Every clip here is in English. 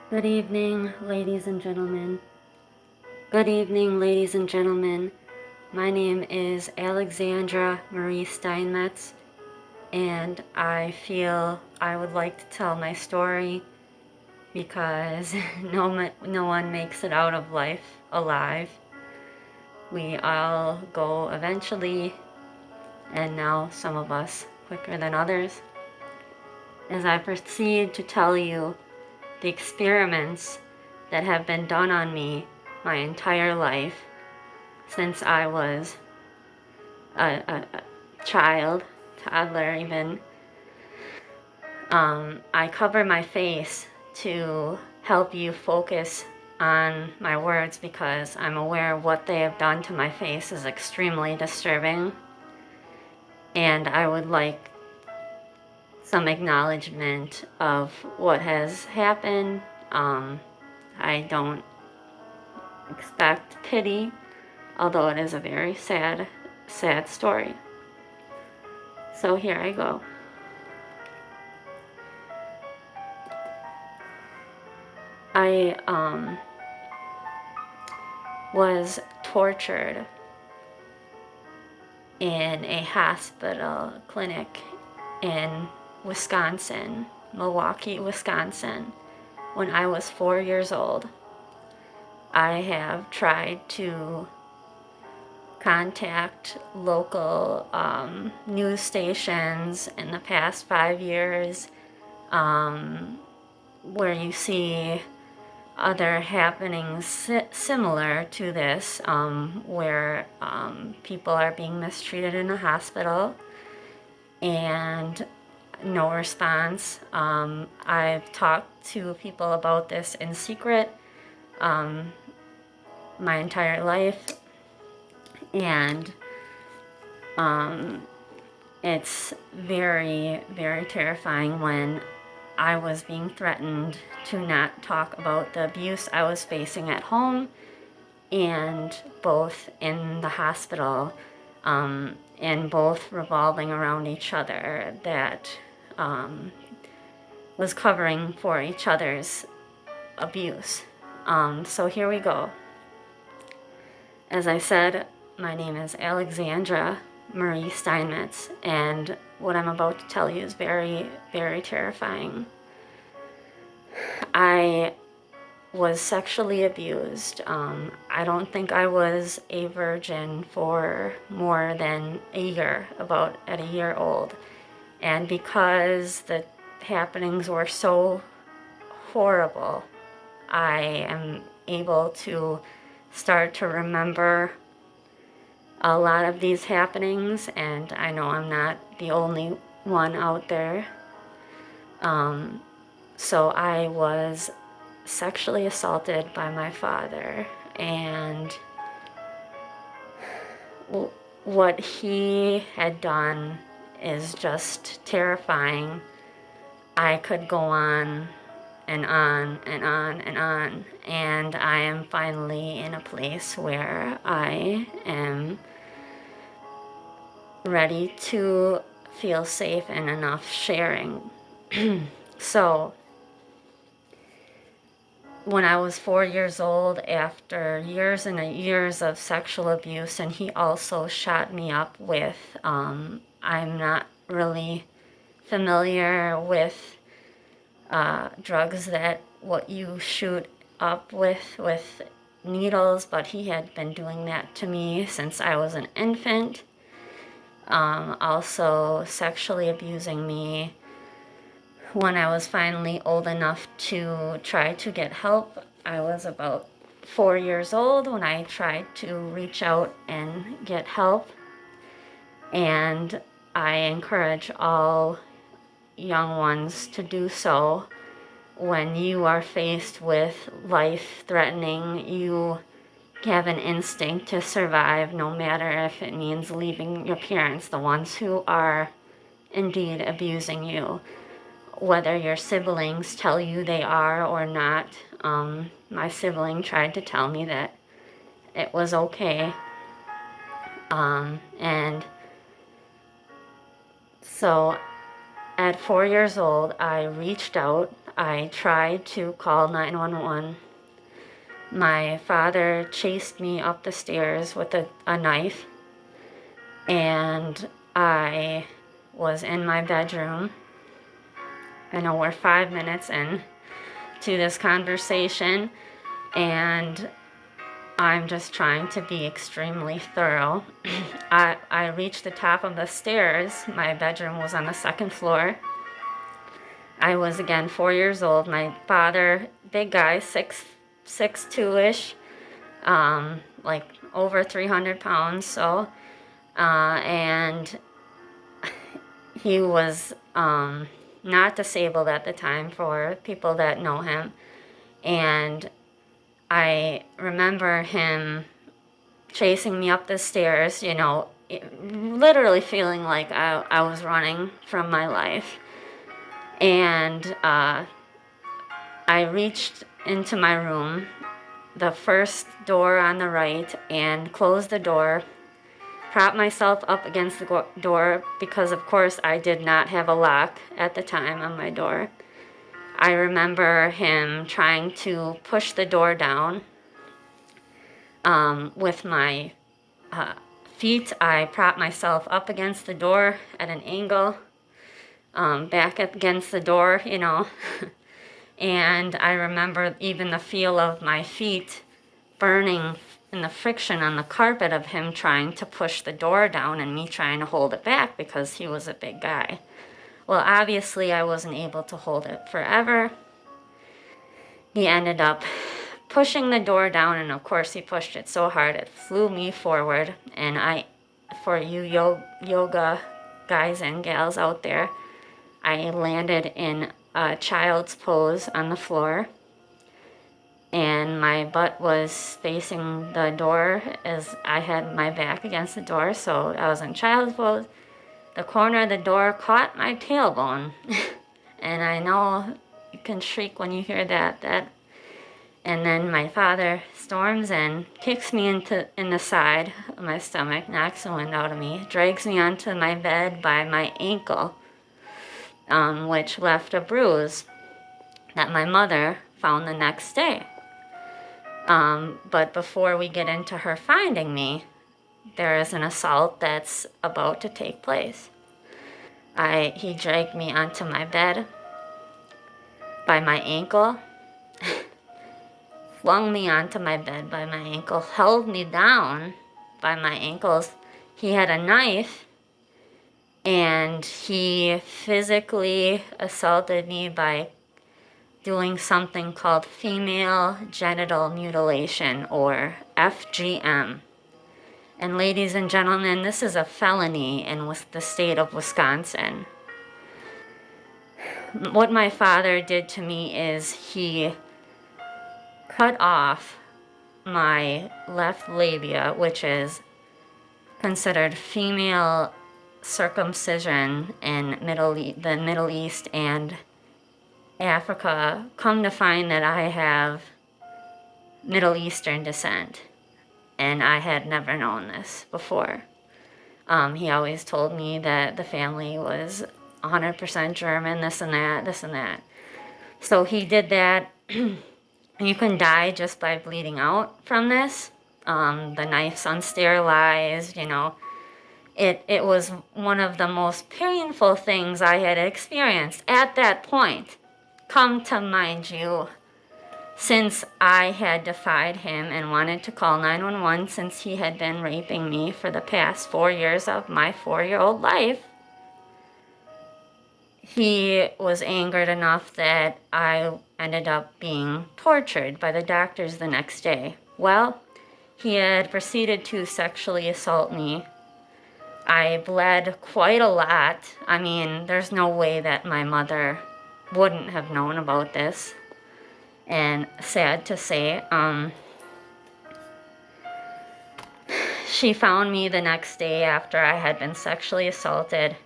Good evening, ladies and gentlemen. Good evening, ladies and gentlemen. My name is Alexandra Marie Steinmetz, and I feel I would like to tell my story because no one makes it out of life alive. We all go eventually, and now some of us quicker than others. As I proceed to tell you the experiments that have been done on me my entire life since I was a child, toddler even. I cover my face to help you focus on my words because I'm aware what they have done to my face is extremely disturbing, and I would like some acknowledgement of what has happened. I don't expect pity, although it is a very sad story. So here I go. I was tortured in a hospital clinic in Wisconsin, Milwaukee, Wisconsin, when I was 4 years old. I have tried to contact local news stations in the past 5 years where you see other happenings similar to this, where people are being mistreated in a hospital and no response. I've talked to people about this in secret my entire life, and it's very, very terrifying when I was being threatened to not talk about the abuse I was facing at home and both in the hospital, and both revolving around each other, that was covering for each other's abuse. So here we go. As I said, my name is Alexandra Marie Steinmetz, and what I'm about to tell you is very, very terrifying. I was sexually abused. I don't think I was a virgin for more than a year, about at a year old. And because the happenings were so horrible, I am able to start to remember a lot of these happenings, and I know I'm not the only one out there. So I was sexually assaulted by my father, and what he had done is just terrifying. I could go on and on and on and on, and I am finally in a place where I am ready to feel safe and enough sharing. So when I was 4 years old, after years and years of sexual abuse, and he also shot me up with, I'm not really familiar with drugs that what you shoot up with needles, but he had been doing that to me since I was an infant. Also sexually abusing me when I was finally old enough to try to get help. I was about 4 years old when I tried to reach out and get help. And I encourage all young ones to do so. When you are faced with life-threatening, you have an instinct to survive, no matter if it means leaving your parents, the ones who are indeed abusing you. Whether your siblings tell you they are or not. My sibling tried to tell me that it was okay. And so at 4 years old, I reached out. I tried to call 911. My father chased me up the stairs with a knife, and I was in my bedroom. I know we're 5 minutes in to this conversation, and I'm just trying to be extremely thorough. I reached the top of the stairs. My bedroom was on the second floor. I was again 4 years old. My father, big guy, 6'2" ish, like over 300 pounds. So, and he was not disabled at the time for people that know him. And I remember him chasing me up the stairs, literally feeling like I was running from my life. And I reached into my room, the first door on the right, and closed the door, propped myself up against the door because, of course, I did not have a lock at the time on my door. I remember him trying to push the door down. With my feet, I propped myself up against the door at an angle, back against the door, And I remember even the feel of my feet burning in the friction on the carpet of him trying to push the door down and me trying to hold it back because he was a big guy. Well, obviously I wasn't able to hold it forever. He ended up pushing the door down, and of course he pushed it so hard it flew me forward. And for you yoga guys and gals out there, I landed in a child's pose on the floor, and my butt was facing the door as I had my back against the door, so I was in child's pose. The corner of the door caught my tailbone. And I know you can shriek when you hear that. And then my father storms in, kicks me in the side of my stomach, knocks the wind out of me, drags me onto my bed by my ankle, which left a bruise that my mother found the next day. But before we get into her finding me, there is an assault that's about to take place. He dragged me onto my bed by my ankle, flung me onto my bed by my ankle, held me down by my ankles. He had a knife, and he physically assaulted me by doing something called female genital mutilation, or FGM. And ladies and gentlemen, this is a felony in the state of Wisconsin. What my father did to me is he cut off my left labia, which is considered female circumcision in the Middle East and Africa. Come to find that I have Middle Eastern descent, and I had never known this before. He always told me that the family was 100% German, this and that. So he did that. You can die just by bleeding out from this. The knife's unsterilized, It was one of the most painful things I had experienced at that point. Come to mind you, since I had defied him and wanted to call 911 since he had been raping me for the past 4 years of my 4-year-old life, he was angered enough that I ended up being tortured by the doctors the next day. Well, he had proceeded to sexually assault me. I bled quite a lot. I mean, there's no way that my mother wouldn't have known about this. And sad to say, she found me the next day after I had been sexually assaulted,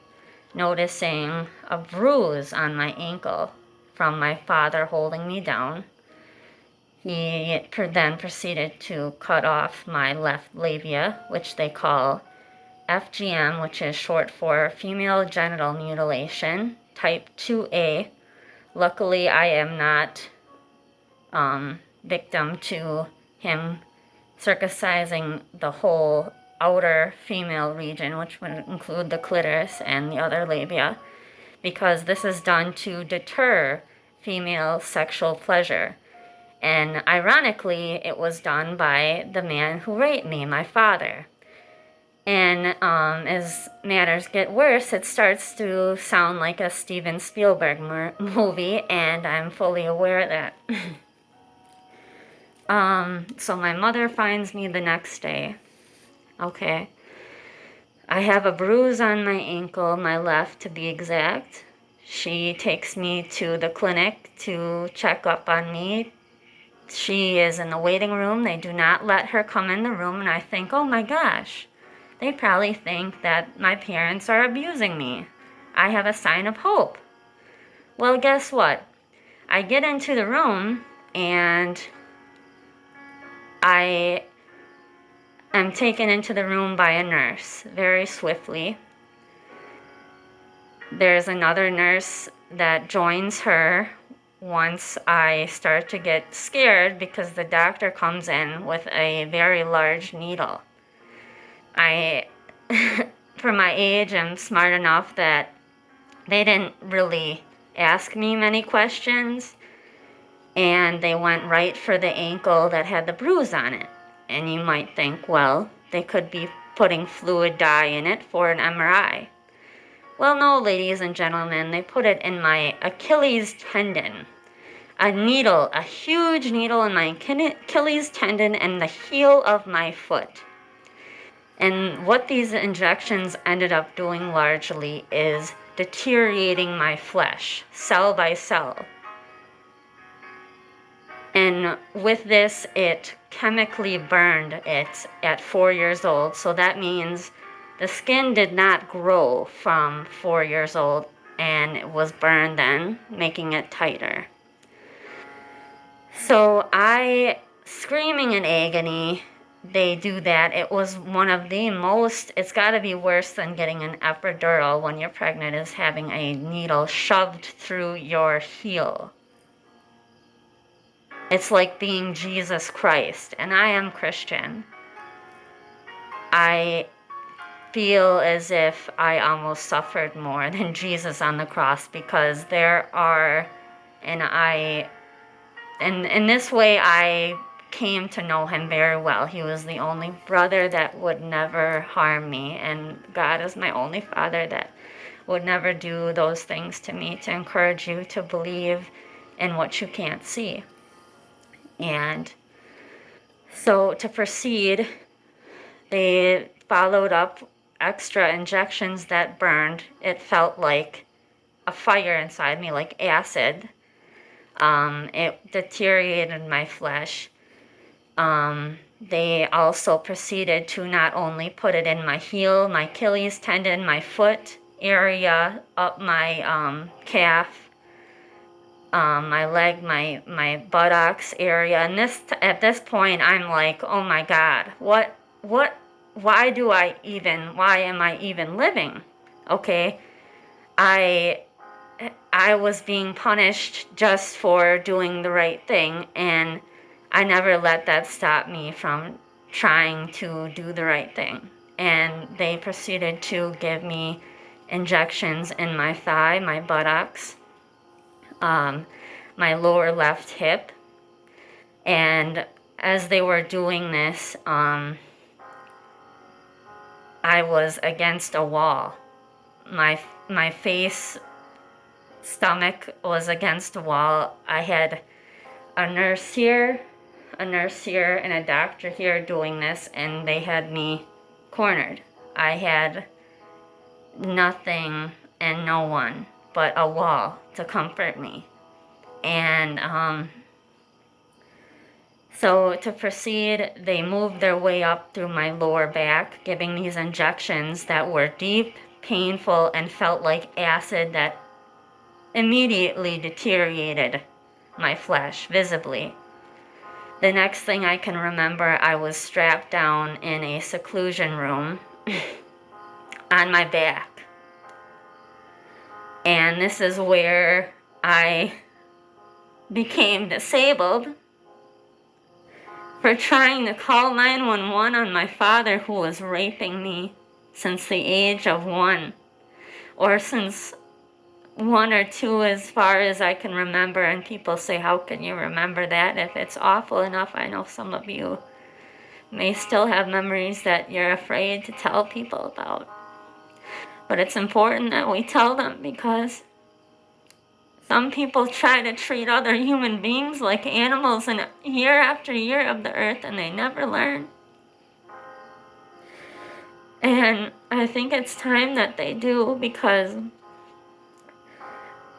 noticing a bruise on my ankle from my father holding me down. He then proceeded to cut off my left labia, which they call FGM, which is short for female genital mutilation, type 2A, Luckily, I am not victim to him circumcising the whole outer female region, which would include the clitoris and the other labia, because this is done to deter female sexual pleasure. And ironically, it was done by the man who raped me, my father. And as matters get worse, it starts to sound like a Steven Spielberg movie, and I'm fully aware of that. So my mother finds me the next day. Okay. I have a bruise on my ankle, my left to be exact. She takes me to the clinic to check up on me. She is in the waiting room. They do not let her come in the room, and I think, oh my gosh, they probably think that my parents are abusing me. I have a sign of hope. Well, guess what? I get into the room, and I am taken into the room by a nurse very swiftly. There's another nurse that joins her once I start to get scared because the doctor comes in with a very large needle. I, for my age, am smart enough that they didn't really ask me many questions, and they went right for the ankle that had the bruise on it. And you might think, well, they could be putting fluid dye in it for an MRI. Well, no, ladies and gentlemen, they put it in my Achilles tendon. A needle, a huge needle in my Achilles tendon and the heel of my foot. And what these injections ended up doing largely is deteriorating my flesh, cell by cell. And with this, it chemically burned it at 4 years old. So that means the skin did not grow from 4 years old, and it was burned then, making it tighter. So I, screaming in agony, they do that. It was one of the most, it's got to be worse than getting an epidural when you're pregnant, is having a needle shoved through your heel. It's like being Jesus Christ, and I am Christian. I feel as if I almost suffered more than Jesus on the cross, because there are, and in this way I came to know him very well. He was the only brother that would never harm me, and God is my only father that would never do those things to me to encourage you to believe in what you can't see. And so to proceed, they followed up extra injections that burned. It felt like a fire inside me, like acid. It deteriorated my flesh. They also proceeded to not only put it in my heel, my Achilles tendon, my foot area, up my calf, my leg, my buttocks area. And at this point, I'm like, oh my God, why am I even living? Okay, I was being punished just for doing the right thing, and I never let that stop me from trying to do the right thing. And they proceeded to give me injections in my thigh, my buttocks, my lower left hip. And as they were doing this, I was against a wall. My face, stomach was against a wall. I had a nurse here, and a doctor here doing this, and they had me cornered. I had nothing and no one but a wall to comfort me. And so to proceed, they moved their way up through my lower back, giving these injections that were deep, painful, and felt like acid that immediately deteriorated my flesh visibly. The next thing I can remember, I was strapped down in a seclusion room on my back. And this is where I became disabled for trying to call 911 on my father, who was raping me since the age of 1, or since 1 or 2 as far as I can remember. And people say, how can you remember that if it's awful enough? I know some of you may still have memories that you're afraid to tell people about. But it's important that we tell them, because some people try to treat other human beings like animals, and year after year of the earth, and they never learn. And I think it's time that they do, because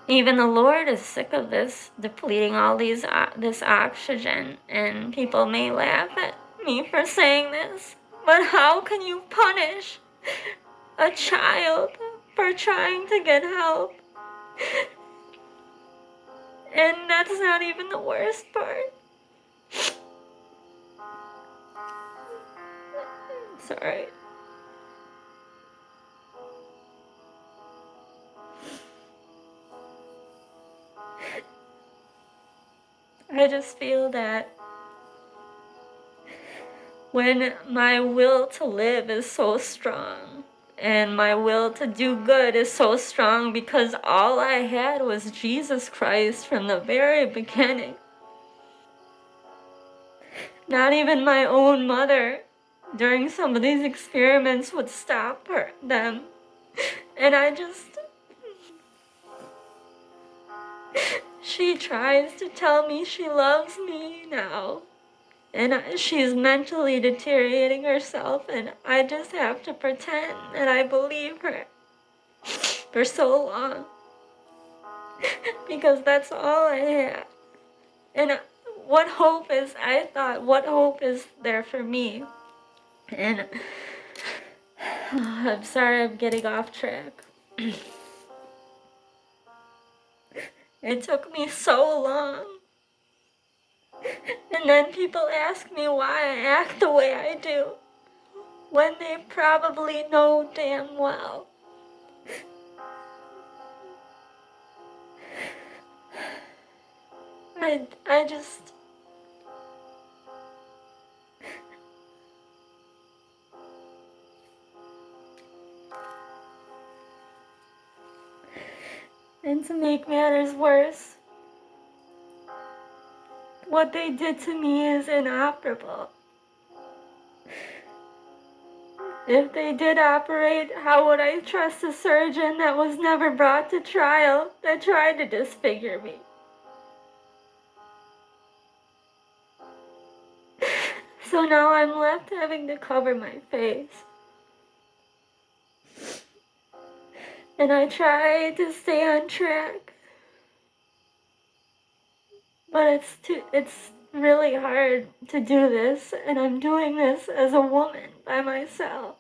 even the Lord is sick of this, depleting all this oxygen. And people may laugh at me for saying this, but how can you punish a child for trying to get help? And that's not even the worst part. Sorry. I just feel that when my will to live is so strong, and my will to do good is so strong, because all I had was Jesus Christ from the very beginning. Not even my own mother, during some of these experiments, would stop them. And she tries to tell me she loves me now. And she's mentally deteriorating herself, and I just have to pretend that I believe her for so long. Because that's all I have. And what hope is there for me? And I'm sorry I'm getting off track. It took me so long. And then people ask me why I act the way I do, when they probably know damn well. I just... And to make matters worse, what they did to me is inoperable. If they did operate, how would I trust a surgeon that was never brought to trial, that tried to disfigure me? So now I'm left having to cover my face. And I try to stay on track, but it's really hard to do this, and I'm doing this as a woman by myself.